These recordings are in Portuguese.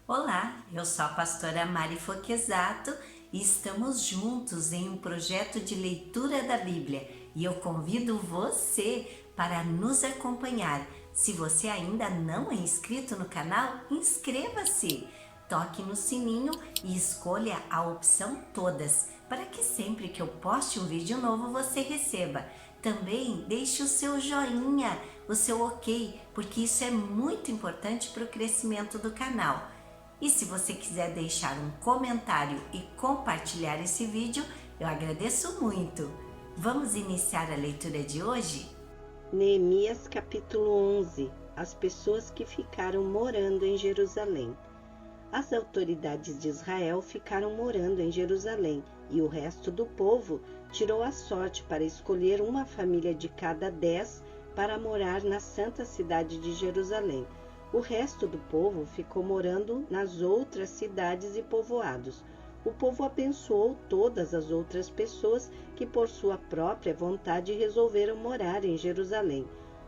Olá, eu sou a pastora Mari Foquesato e estamos juntos em um projeto de leitura da Bíblia e eu convido você para nos acompanhar. Se você ainda não é inscrito no canal, inscreva-se! Toque no sininho e escolha a opção Todas, para que sempre que eu poste um vídeo novo você receba. Também deixe o seu joinha, o seu ok, porque isso é muito importante para o crescimento do canal. E se você quiser deixar um comentário e compartilhar esse vídeo, eu agradeço muito. Vamos iniciar a leitura de hoje? Neemias capítulo 11. As pessoas que ficaram morando em Jerusalém. As autoridades de Israel ficaram morando em Jerusalém e o resto do povo tirou a sorte para escolher uma família de cada 10 para morar na santa cidade de Jerusalém. O resto do povo ficou morando nas outras cidades e povoados. O povo abençoou todas as outras pessoas que, por sua própria vontade, resolveram morar em Jerusalém.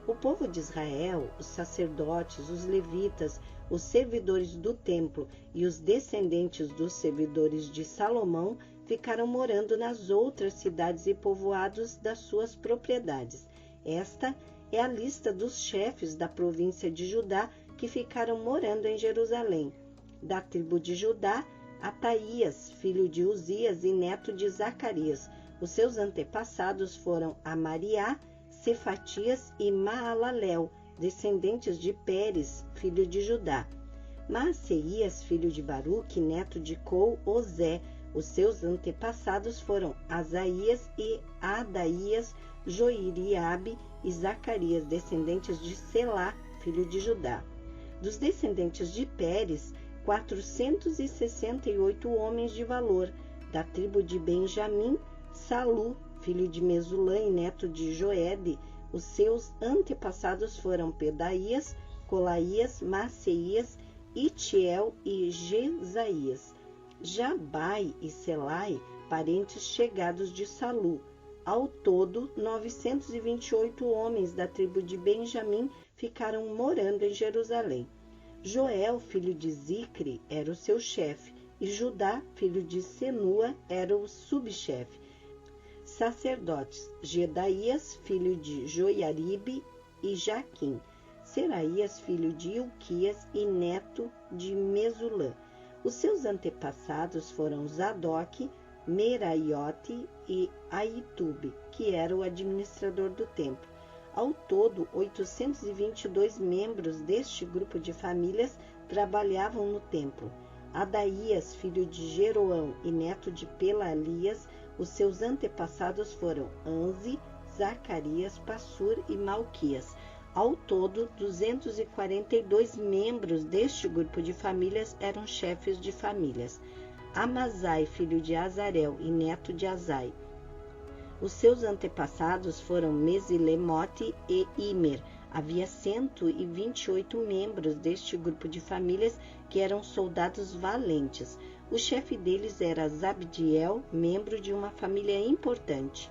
O povo de Israel, os sacerdotes, os levitas, os servidores do templo e os descendentes dos servidores de Salomão ficaram morando nas outras cidades e povoados das suas propriedades. Esta é a lista dos chefes da província de Judá que ficaram morando em Jerusalém. Da tribo de Judá, Ataías, filho de Uzias e neto de Zacarias. Os seus antepassados foram Amariá, Cefatias e Maalalel, descendentes de Pérez, filho de Judá. Maaseias, filho de Baruque, neto de Col-Ozé. Os seus antepassados foram Asaías e Adaías, Joiriabe e Zacarias, descendentes de Selá, filho de Judá. Dos descendentes de Pérez, 468 homens de valor. Da tribo de Benjamim, Salu, filho de Mesulã e neto de Joede. Os seus antepassados foram Pedaías, Colaías, Maaseias, Itiel e Jesaías. Jabai e Selai, parentes chegados de Salu. Ao todo, 928 homens da tribo de Benjamim ficaram morando em Jerusalém. Joel, filho de Zicre, era o seu chefe, e Judá, filho de Senua, era o subchefe. Sacerdotes: Gedaías, filho de Joiaribe e Jaquim. Seraías, filho de Ilquias e neto de Mesulã. Os seus antepassados foram Zadok, Meraiote e Aitube, que era o administrador do templo. Ao todo, 822 membros deste grupo de famílias trabalhavam no templo. Adaías, filho de Jeroão e neto de Pelalias, os seus antepassados foram Anzi, Zacarias, Passur e Malquias. Ao todo, 242 membros deste grupo de famílias eram chefes de famílias. Amazai, filho de Azarel e neto de Azai. Os seus antepassados foram Mesilemote e Imer. Havia 128 membros deste grupo de famílias que eram soldados valentes. O chefe deles era Zabdiel, membro de uma família importante.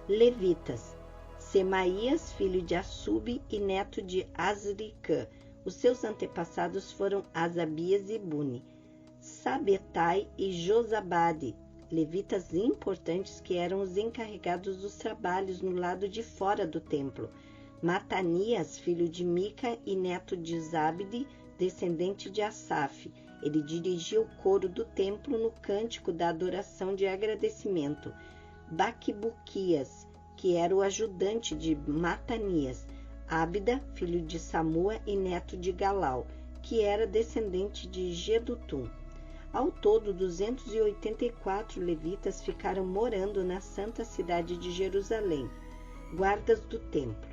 Levitas: Semaías, filho de Assub e neto de Azricã. Os seus antepassados foram Asabias e Buni. Sabetai e Josabade, levitas importantes que eram os encarregados dos trabalhos no lado de fora do templo. Matanias, filho de Mica e neto de Zabde, descendente de Asaf. Ele dirigia o coro do templo no cântico da adoração de agradecimento. Baquibuquias, que era o ajudante de Matanias. Abda, filho de Samua e neto de Galau, que era descendente de Gedutum. Ao todo, 284 levitas ficaram morando na santa cidade de Jerusalém. Guardas do templo: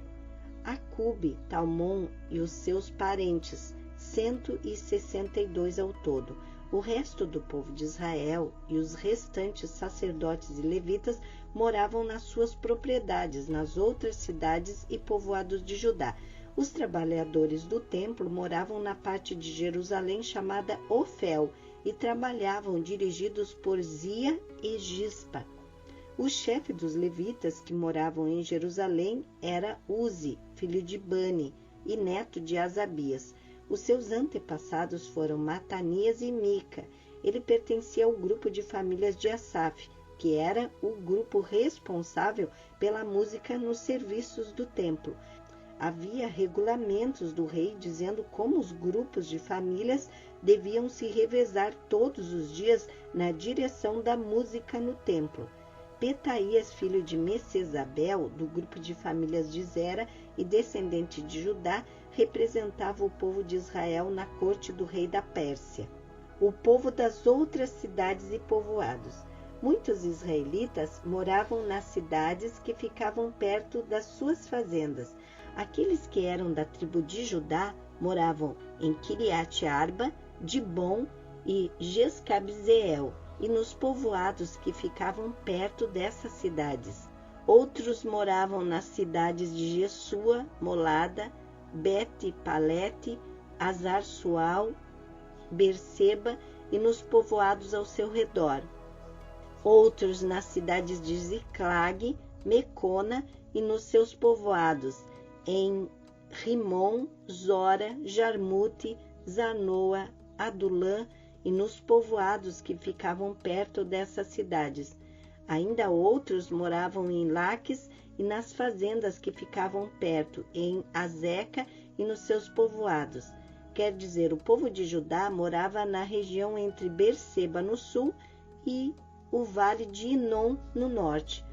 Acube, Talmon e os seus parentes, 162 ao todo. O resto do povo de Israel e os restantes sacerdotes e levitas moravam nas suas propriedades, nas outras cidades e povoados de Judá. Os trabalhadores do templo moravam na parte de Jerusalém chamada Ofel e trabalhavam dirigidos por Zia e Gispa. O chefe dos levitas que moravam em Jerusalém era Uzi, filho de Bani e neto de Asabias. Os seus antepassados foram Matanias e Mica. Ele pertencia ao grupo de famílias de Asaf, que era o grupo responsável pela música nos serviços do templo. Havia regulamentos do rei dizendo como os grupos de famílias deviam se revezar todos os dias na direção da música no templo. Petaías, filho de Messezabel, do grupo de famílias de Zera e descendente de Judá, representava o povo de Israel na corte do rei da Pérsia. O povo das outras cidades e povoados. Muitos israelitas moravam nas cidades que ficavam perto das suas fazendas. Aqueles que eram da tribo de Judá moravam em Quiriate-Arba, Dibom e Jescabzeel, e nos povoados que ficavam perto dessas cidades. Outros moravam nas cidades de Jesua, Molada, Bet-Palete, Azar-Sual, Berseba e nos povoados ao seu redor. Outros nas cidades de Ziclag, Mecona e nos seus povoados, em Rimon, Zora, Jarmute, Zanoa, Adulã e nos povoados que ficavam perto dessas cidades. Ainda outros moravam em Laques e nas fazendas que ficavam perto, em Azeca e nos seus povoados. Quer dizer, o povo de Judá morava na região entre Berseba no sul e o vale de Inom no norte.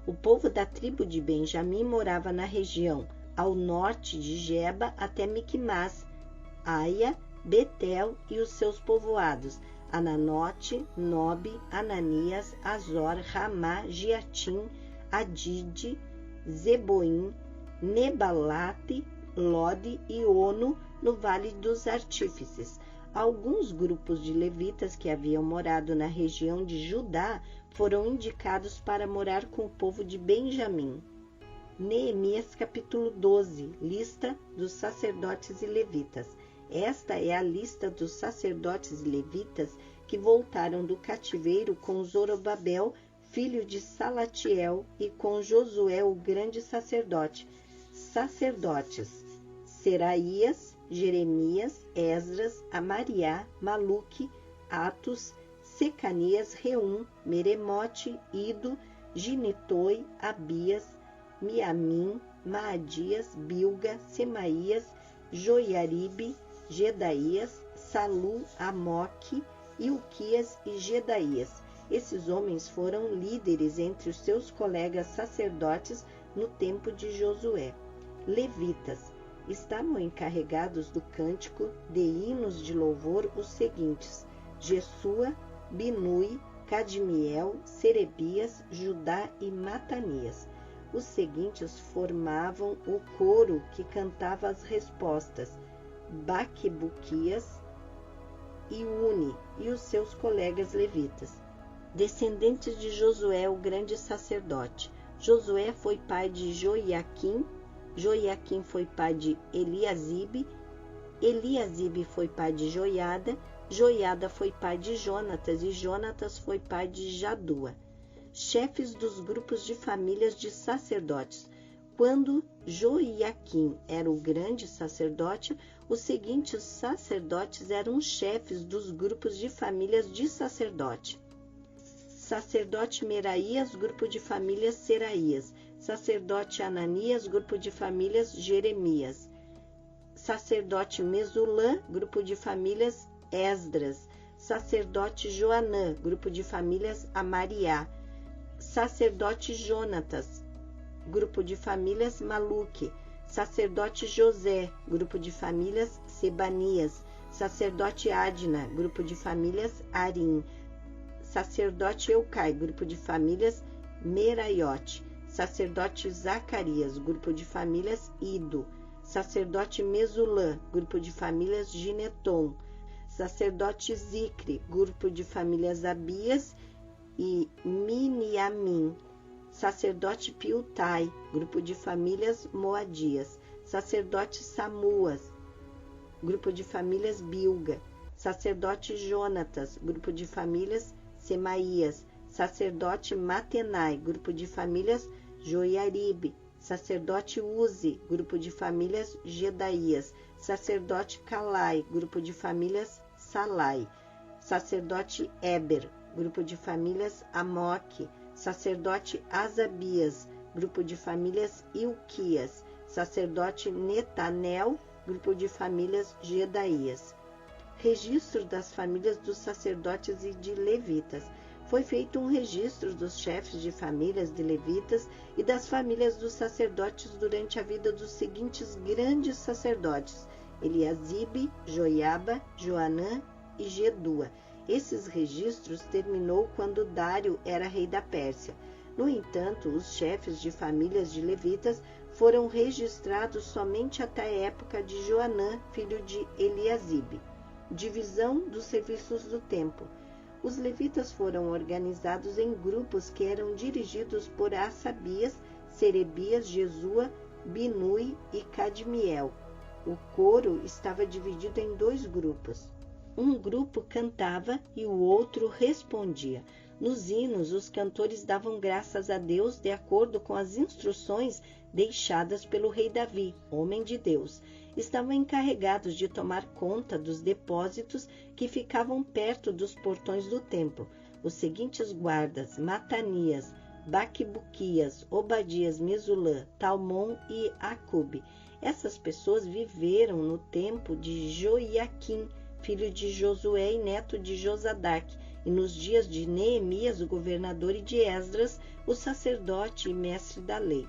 O povo da tribo de Benjamim morava na região ao norte de Geba até Miquimás, Aia, Betel e os seus povoados, Ananote, Nobe, Ananias, Azor, Ramá, Giatim, Adide, Zeboim, Nebalate, Lode e Ono, no Vale dos Artífices. Alguns grupos de levitas que haviam morado na região de Judá foram indicados para morar com o povo de Benjamim. Neemias capítulo 12, lista dos sacerdotes e levitas. Esta é a lista dos sacerdotes e levitas que voltaram do cativeiro com Zorobabel, filho de Salatiel, e com Josué, o grande sacerdote. Sacerdotes: Seraías, Jeremias, Esdras, Amariá, Maluque, Atos, Secanias, Reum, Meremote, Ido, Ginetoi, Abias, Miamim, Maadias, Bilga, Semaías, Joiaribe, Gedaías, Salu, Amoque, Ilquias e Gedaías. Esses homens foram líderes entre os seus colegas sacerdotes no tempo de Josué. Levitas estavam encarregados do cântico de hinos de louvor os seguintes: Jesua, Binui, Cadmiel, Serebias, Judá e Matanias. Os seguintes formavam o coro que cantava as respostas: Baquebuquias e Uni e os seus colegas levitas. Descendentes de Josué, o grande sacerdote. Josué foi pai de Joiaquim, Joiaquim foi pai de Eliasibe, Eliasibe foi pai de Joiada, Joiada foi pai de Jonatas e Jonatas foi pai de Jadua. Chefes dos grupos de famílias de sacerdotes. Quando Joiaquim era o grande sacerdote, os seguintes sacerdotes eram chefes dos grupos de famílias de sacerdote. Sacerdote Meraías, grupo de famílias Seraías. Sacerdote Ananias, grupo de famílias Jeremias. Sacerdote Mesulã, grupo de famílias Esdras. Sacerdote Joanã, grupo de famílias Amariá. Sacerdote Jonatas, grupo de famílias Maluque. Sacerdote José, grupo de famílias Sebanias. Sacerdote Adna, grupo de famílias Arim. Sacerdote Eucai, grupo de famílias Meraiote. Sacerdote Zacarias, grupo de famílias Ido. Sacerdote Mesulã, grupo de famílias Gineton. Sacerdote Zicre, grupo de famílias Abias e Miniamim. Sacerdote Piutai, grupo de famílias Moadias. Sacerdote Samuas, grupo de famílias Bilga. Sacerdote Jonatas, grupo de famílias Semaías. Sacerdote Matenai, grupo de famílias Joiaribe. sacerdote Uzi, grupo de famílias Gedaías, sacerdote Calai, grupo de famílias Salai, sacerdote Eber, grupo de famílias Amoque, sacerdote Asabias, grupo de famílias Ilquias, sacerdote Netanel, grupo de famílias Gedaías. Registro das famílias dos sacerdotes e de levitas. Foi feito um registro dos chefes de famílias de levitas e das famílias dos sacerdotes durante a vida dos seguintes grandes sacerdotes: Eliasibe, Joiaba, Joanã e Jedua. Esses registros terminou quando Dário era rei da Pérsia. No entanto, os chefes de famílias de levitas foram registrados somente até a época de Joanã, filho de Eliasibe. Divisão dos serviços do templo. Os levitas foram organizados em grupos que eram dirigidos por Asabias, Serebias, Jesua, Binui e Cadmiel. O coro estava dividido em 2 grupos. Um grupo cantava e o outro respondia. Nos hinos, os cantores davam graças a Deus de acordo com as instruções deixadas pelo rei Davi, homem de Deus. Estavam encarregados de tomar conta dos depósitos que ficavam perto dos portões do templo. Os seguintes guardas: Matanias, Baquibuquias, Obadias, Mesulã, Talmon e Acube. Essas pessoas viveram no tempo de Joiaquim, filho de Josué e neto de Josadaque, e nos dias de Neemias, o governador, e de Esdras, o sacerdote e mestre da lei.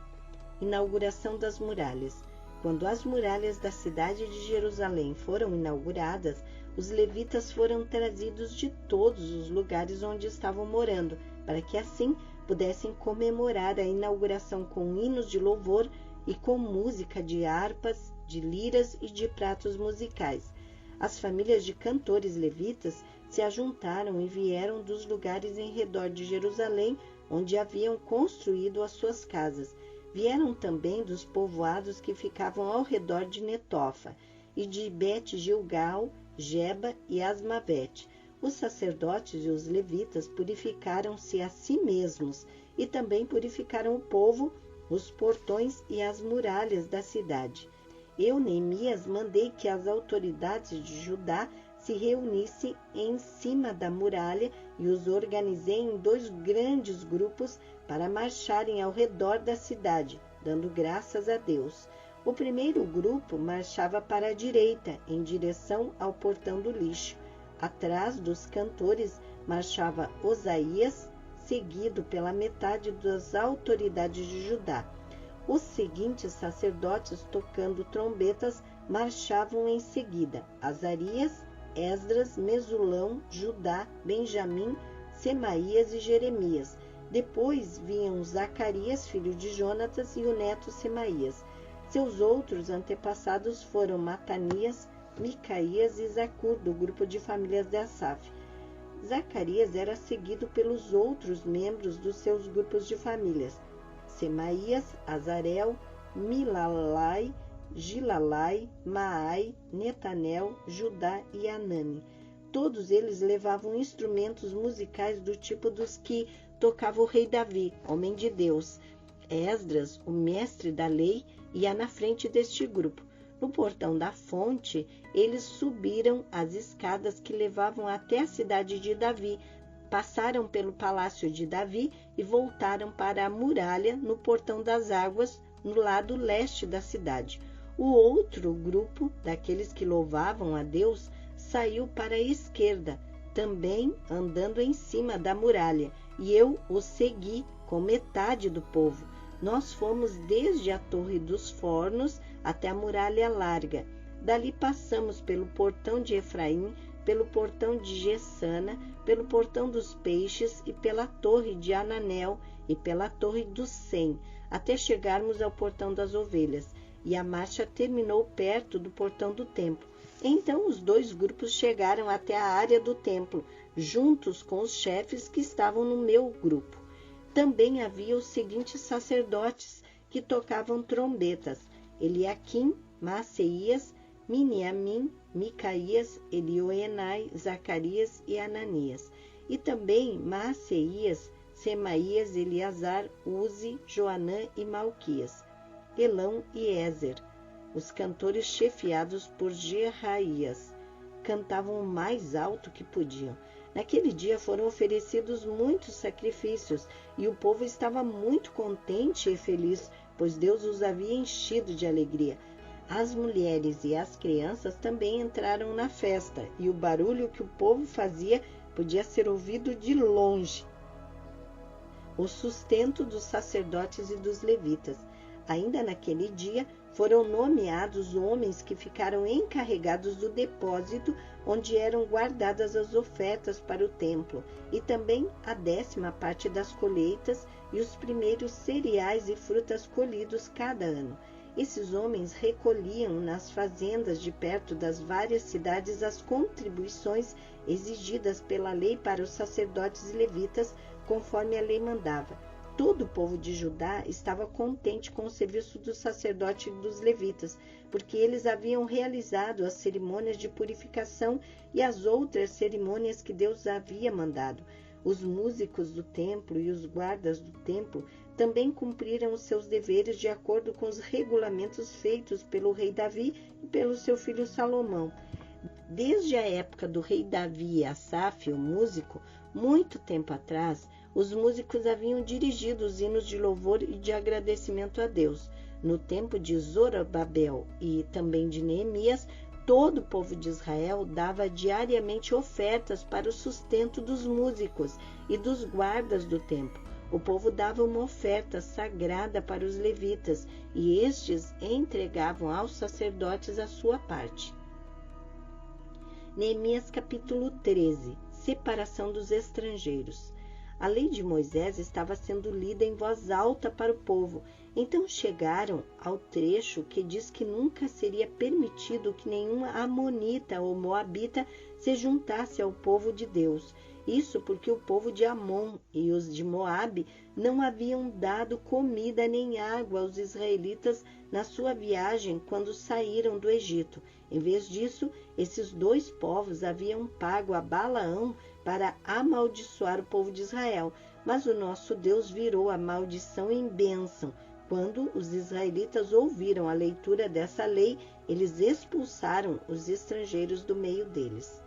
Inauguração das muralhas. Quando as muralhas da cidade de Jerusalém foram inauguradas, os levitas foram trazidos de todos os lugares onde estavam morando, para que assim pudessem comemorar a inauguração com hinos de louvor e com música de harpas, de liras e de pratos musicais. As famílias de cantores levitas se ajuntaram e vieram dos lugares em redor de Jerusalém, onde haviam construído as suas casas. Vieram também dos povoados que ficavam ao redor de Netofa, e de Bet-Gilgal, Geba e Asmavet. Os sacerdotes e os levitas purificaram-se a si mesmos, e também purificaram o povo, os portões e as muralhas da cidade. Eu, Neemias, mandei que as autoridades de Judá se reunissem em cima da muralha e os organizei em 2 grandes grupos para marcharem ao redor da cidade, dando graças a Deus. O primeiro grupo marchava para a direita, em direção ao portão do lixo. Atrás dos cantores marchava Osaías, seguido pela metade das autoridades de Judá. Os seguintes sacerdotes, tocando trombetas, marchavam em seguida: Azarias, Esdras, Mesulão, Judá, Benjamim, Semaías e Jeremias. Depois vinham Zacarias, filho de Jonatas, e o neto Semaías. Seus outros antepassados foram Matanias, Micaías e Zacur, do grupo de famílias de Asaf. Zacarias era seguido pelos outros membros dos seus grupos de famílias: Semaías, Azarel, Milalai, Gilalai, Maai, Netanel, Judá e Anani. Todos eles levavam instrumentos musicais do tipo dos que tocava o rei Davi, homem de Deus. Esdras, o mestre da lei, ia na frente deste grupo. No portão da fonte, eles subiram as escadas que levavam até a cidade de Davi, passaram pelo palácio de Davi e voltaram para a muralha no portão das águas, no lado leste da cidade. O outro grupo, daqueles que louvavam a Deus, saiu para a esquerda, também andando em cima da muralha, e eu os segui com metade do povo. Nós fomos desde a Torre dos Fornos até a muralha larga. Dali passamos pelo portão de Efraim, pelo portão de Gessana, pelo portão dos Peixes e pela torre de Ananel e pela torre do Sem, até chegarmos ao portão das Ovelhas, e a marcha terminou perto do portão do templo. Então os 2 grupos chegaram até a área do templo, juntos com os chefes que estavam no meu grupo. Também havia os seguintes sacerdotes que tocavam trombetas: Eliaquim, Maaseías, Miniamim, Micaías, Elioenai, Zacarias e Ananias. E também Maaseías, Semaías, Eleazar, Uzi, Joanã e Malquias. Elão e Ézer. Os cantores, chefiados por Gerraías, cantavam o mais alto que podiam. Naquele dia foram oferecidos muitos sacrifícios, e o povo estava muito contente e feliz, pois Deus os havia enchido de alegria. As mulheres e as crianças também entraram na festa, e o barulho que o povo fazia podia ser ouvido de longe. O sustento dos sacerdotes e dos levitas. Ainda naquele dia foram nomeados homens que ficaram encarregados do depósito onde eram guardadas as ofertas para o templo, e também a 10ª parte das colheitas e os primeiros cereais e frutas colhidos cada ano. Esses homens recolhiam nas fazendas de perto das várias cidades as contribuições exigidas pela lei para os sacerdotes e levitas, conforme a lei mandava. Todo o povo de Judá estava contente com o serviço do sacerdote e dos levitas, porque eles haviam realizado as cerimônias de purificação e as outras cerimônias que Deus havia mandado. Os músicos do templo e os guardas do templo também cumpriram os seus deveres de acordo com os regulamentos feitos pelo rei Davi e pelo seu filho Salomão. Desde a época do rei Davi e Asaf, o músico, muito tempo atrás, os músicos haviam dirigido os hinos de louvor e de agradecimento a Deus. No tempo de Zorobabel e também de Neemias, todo o povo de Israel dava diariamente ofertas para o sustento dos músicos e dos guardas do templo. O povo dava uma oferta sagrada para os levitas, e estes entregavam aos sacerdotes a sua parte. Neemias capítulo 13. Separação dos estrangeiros. A lei de Moisés estava sendo lida em voz alta para o povo. Então chegaram ao trecho que diz que nunca seria permitido que nenhum amonita ou moabita se juntasse ao povo de Deus. Isso porque o povo de Amon e os de Moabe não haviam dado comida nem água aos israelitas na sua viagem quando saíram do Egito. Em vez disso, esses dois povos haviam pago a Balaão para amaldiçoar o povo de Israel. Mas o nosso Deus virou a maldição em bênção. Quando os israelitas ouviram a leitura dessa lei, eles expulsaram os estrangeiros do meio deles.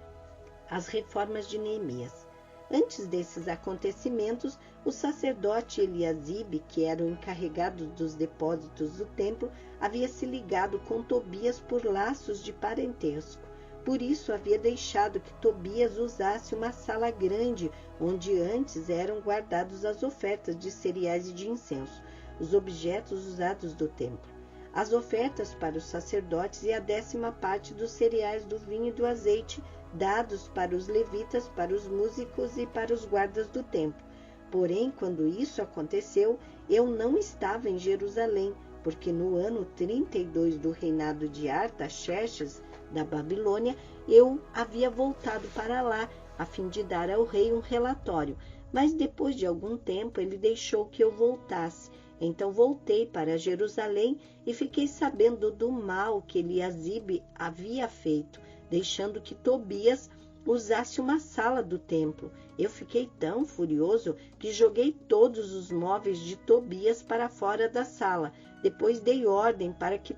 As reformas de Neemias. Antes desses acontecimentos, o sacerdote Eliasibe, que era o encarregado dos depósitos do templo, havia se ligado com Tobias por laços de parentesco. Por isso havia deixado que Tobias usasse uma sala grande, onde antes eram guardadas as ofertas de cereais e de incenso, os objetos usados do templo, as ofertas para os sacerdotes e a 10ª parte dos cereais, do vinho e do azeite, dados para os levitas, para os músicos e para os guardas do templo. Porém, quando isso aconteceu, eu não estava em Jerusalém, porque no ano 32 do reinado de Artaxerxes, da Babilônia, eu havia voltado para lá, a fim de dar ao rei um relatório. Mas depois de algum tempo ele deixou que eu voltasse. Então voltei para Jerusalém e fiquei sabendo do mal que Eliasibe havia feito, deixando que Tobias usasse uma sala do templo. Eu fiquei tão furioso que joguei todos os móveis de Tobias para fora da sala. Depois dei ordem para que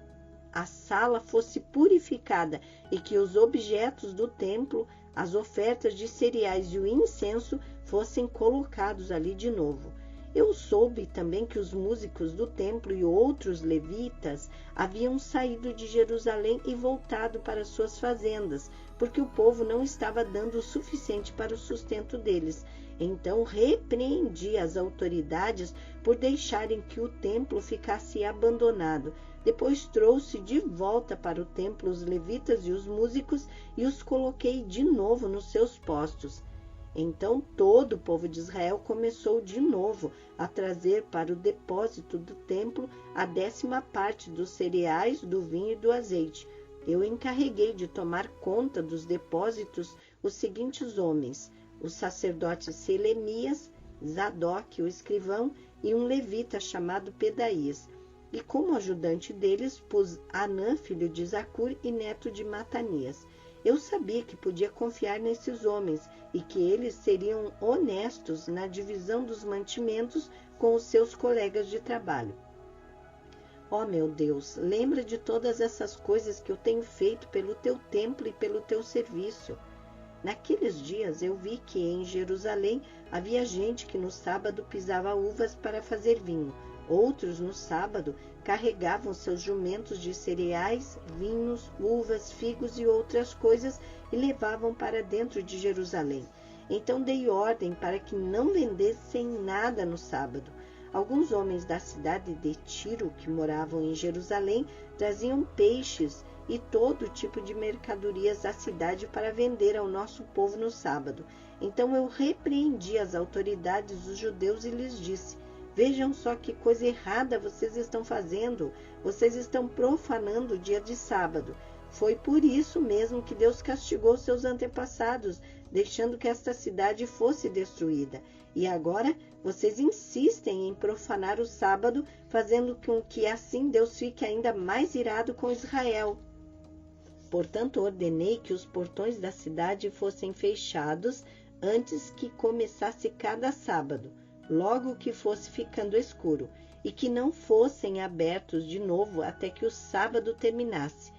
a sala fosse purificada e que os objetos do templo, as ofertas de cereais e o incenso fossem colocados ali de novo. Eu soube também que os músicos do templo e outros levitas haviam saído de Jerusalém e voltado para suas fazendas, porque o povo não estava dando o suficiente para o sustento deles. Então repreendi as autoridades por deixarem que o templo ficasse abandonado. Depois trouxe de volta para o templo os levitas e os músicos e os coloquei de novo nos seus postos. Então todo o povo de Israel começou de novo a trazer para o depósito do templo a 10ª parte dos cereais, do vinho e do azeite. Eu encarreguei de tomar conta dos depósitos os seguintes homens: o sacerdote Selemias, Zadok, o escrivão, e um levita chamado Pedaías. E como ajudante deles pus Anã, filho de Zacur e neto de Matanias. Eu sabia que podia confiar nesses homens e que eles seriam honestos na divisão dos mantimentos com os seus colegas de trabalho. Ó meu Deus, lembra de todas essas coisas que eu tenho feito pelo teu templo e pelo teu serviço. Naqueles dias eu vi que em Jerusalém havia gente que no sábado pisava uvas para fazer vinho. Outros no sábado carregavam seus jumentos de cereais, vinhos, uvas, figos e outras coisas e levavam para dentro de Jerusalém. Então dei ordem para que não vendessem nada no sábado. Alguns homens da cidade de Tiro, que moravam em Jerusalém, traziam peixes e todo tipo de mercadorias à cidade para vender ao nosso povo no sábado. Então eu repreendi as autoridades dos judeus e lhes disse: vejam só que coisa errada vocês estão fazendo. Vocês estão profanando o dia de sábado. Foi por isso mesmo que Deus castigou seus antepassados, deixando que esta cidade fosse destruída. E agora vocês insistem em profanar o sábado, fazendo com que assim Deus fique ainda mais irado com Israel. Portanto, ordenei que os portões da cidade fossem fechados antes que começasse cada sábado, logo que fosse ficando escuro, e que não fossem abertos de novo até que o sábado terminasse.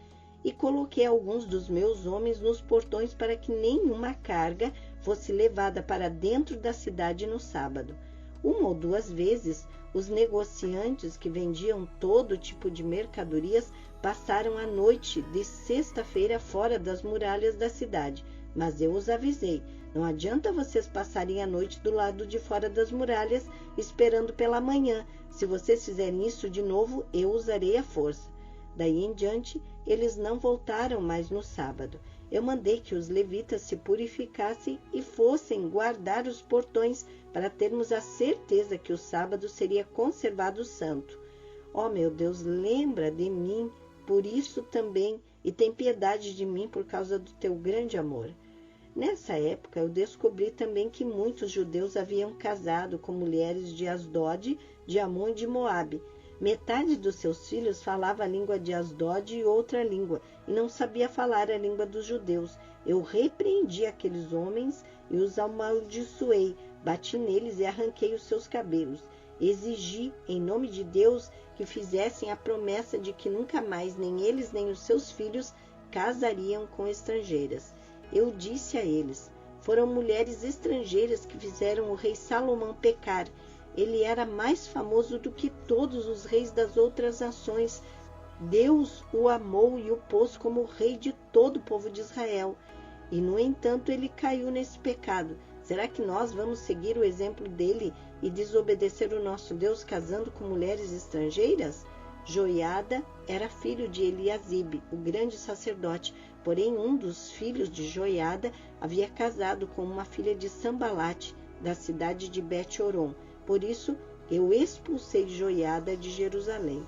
E coloquei alguns dos meus homens nos portões para que nenhuma carga fosse levada para dentro da cidade no sábado. Uma ou duas vezes, os negociantes que vendiam todo tipo de mercadorias passaram a noite de sexta-feira fora das muralhas da cidade. Mas eu os avisei: não adianta vocês passarem a noite do lado de fora das muralhas esperando pela manhã. Se vocês fizerem isso de novo, eu usarei a força. Daí em diante, eles não voltaram mais no sábado. Eu mandei que os levitas se purificassem e fossem guardar os portões para termos a certeza que o sábado seria conservado santo. Ó meu Deus, lembra de mim por isso também e tem piedade de mim por causa do teu grande amor. Nessa época, eu descobri também que muitos judeus haviam casado com mulheres de Asdod, de Amon e de Moabe. Metade dos seus filhos falava a língua de Asdod e outra língua, e não sabia falar a língua dos judeus. Eu repreendi aqueles homens e os amaldiçoei, bati neles e arranquei os seus cabelos. Exigi, em nome de Deus, que fizessem a promessa de que nunca mais nem eles nem os seus filhos casariam com estrangeiras. Eu disse a eles: foram mulheres estrangeiras que fizeram o rei Salomão pecar. Ele era mais famoso do que todos os reis das outras nações. Deus o amou e o pôs como rei de todo o povo de Israel. E, no entanto, ele caiu nesse pecado. Será que nós vamos seguir o exemplo dele e desobedecer o nosso Deus casando com mulheres estrangeiras? Joiada era filho de Eliasibe, o grande sacerdote, porém um dos filhos de Joiada havia casado com uma filha de Sambalate, da cidade de Bet-Horon. Por isso, eu expulsei Joiada de Jerusalém.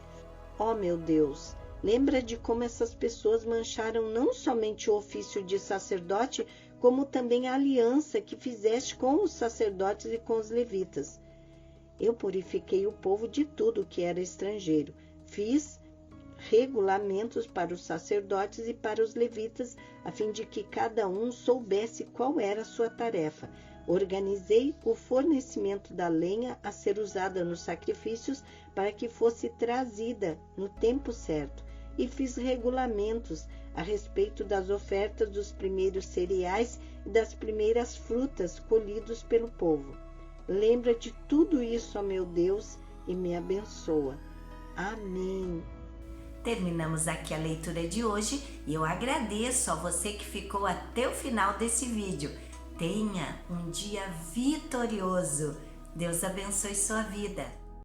Ó meu Deus, lembra de como essas pessoas mancharam não somente o ofício de sacerdote, como também a aliança que fizeste com os sacerdotes e com os levitas. Eu purifiquei o povo de tudo que era estrangeiro. Fiz regulamentos para os sacerdotes e para os levitas, a fim de que cada um soubesse qual era a sua tarefa. Organizei o fornecimento da lenha a ser usada nos sacrifícios para que fosse trazida no tempo certo, e fiz regulamentos a respeito das ofertas dos primeiros cereais e das primeiras frutas colhidos pelo povo. Lembra de tudo isso, ó meu Deus, e me abençoa. Amém. Terminamos aqui a leitura de hoje e eu agradeço a você que ficou até o final desse vídeo. Tenha um dia vitorioso. Deus abençoe sua vida.